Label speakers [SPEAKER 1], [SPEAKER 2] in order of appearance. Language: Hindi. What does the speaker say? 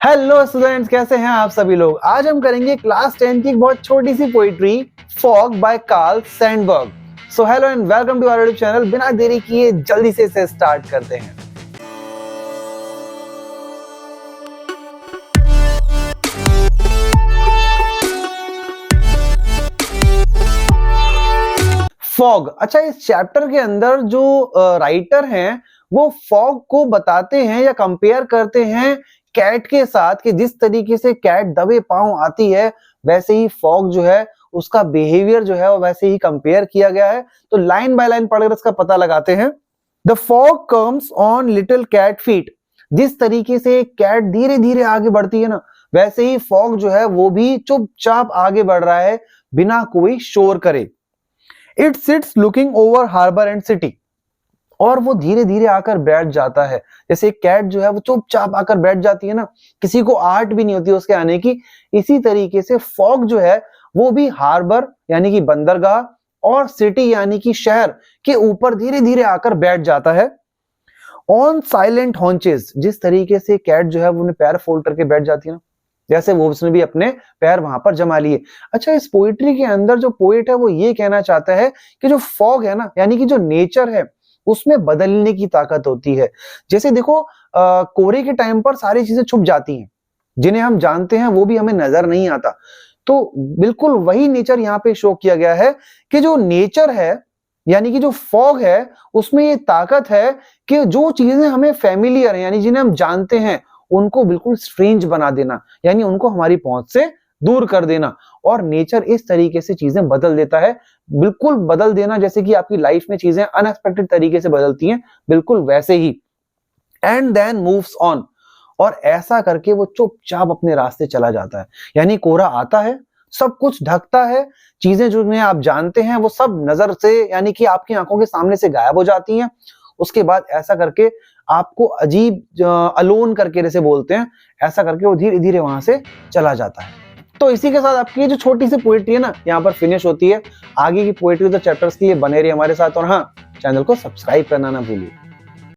[SPEAKER 1] हेलो स्टूडेंट्स, कैसे हैं आप सभी लोग। आज हम करेंगे क्लास 10 की एक बहुत छोटी सी poetry fog by Carl Sandburg. So hello and welcome to our YouTube channel. बिना देरी किए जल्दी से इसे स्टार्ट करते हैं। फॉग। अच्छा, इस चैप्टर के अंदर जो राइटर हैं वो फॉग को बताते हैं या कंपेयर करते हैं कैट के साथ कि जिस तरीके से कैट दबे पांव आती है वैसे ही फॉग जो है उसका बिहेवियर जो है वो वैसे ही कंपेयर किया गया है। तो लाइन बाय लाइन पढ़कर इसका पता लगाते हैं। The fog comes on little cat feet. जिस तरीके से कैट धीरे धीरे आगे बढ़ती है ना, वैसे ही फॉग जो है वो भी चुपचाप आगे बढ़ रहा है बिना कोई शोर करे। It sits looking over harbour and city. और वो धीरे धीरे आकर बैठ जाता है। जैसे कैट जो है वो चुपचाप आकर बैठ जाती है ना, किसी को आहट भी नहीं होती उसके आने की। इसी तरीके से फॉग जो है वो भी हार्बर यानी कि बंदरगाह और सिटी यानी कि शहर के ऊपर धीरे धीरे आकर बैठ जाता है। On silent haunches. जिस तरीके से कैट जो है वो अपने पैर फोल्ड करके बैठ जाती है ना, जैसे वो उसने भी अपने पैर वहां पर जमा लिए। अच्छा, इस पोइट्री के अंदर जो पोएट है वो ये कहना चाहता है कि जो फॉग है ना, यानी कि जो नेचर है उसमें बदलने की ताकत होती है। जैसे देखो, कोहरे के टाइम पर सारी चीजें छुप जाती हैं, जिन्हें हम जानते हैं वो भी हमें नजर नहीं आता। तो बिल्कुल वही नेचर यहाँ पे शो किया गया है कि जो नेचर है यानी कि जो फॉग है उसमें ये ताकत है कि जो चीजें हमें फेमिलियर है यानी जिन्हें हम जानते हैं उनको बिल्कुल स्ट्रेंज बना देना, यानी उनको हमारी पहुंच से दूर कर देना। और नेचर इस तरीके से चीजें बदल देता है, बिल्कुल बदल देना जैसे कि आपकी लाइफ में चीजें अनएक्सपेक्टेड तरीके से बदलती हैं, बिल्कुल वैसे ही। And then moves on. और ऐसा करके वो चुपचाप अपने रास्ते चला जाता है। यानी कोहरा आता है, सब कुछ ढकता है, चीजें जो आप जानते हैं वो सब नजर से यानी कि आपकी आंखों के सामने से गायब हो जाती हैं। उसके बाद ऐसा करके आपको अजीब अलोन करके जैसे बोलते हैं, ऐसा करके वो धीरे धीरे वहां से चला जाता है। तो इसी के साथ आपकी जो छोटी सी पोएट्री है ना यहाँ पर फिनिश होती है। आगे की पोएट्री तो चैप्टर्स के लिए बने रहिए हमारे साथ, और हाँ, चैनल को सब्सक्राइब करना ना भूलिए।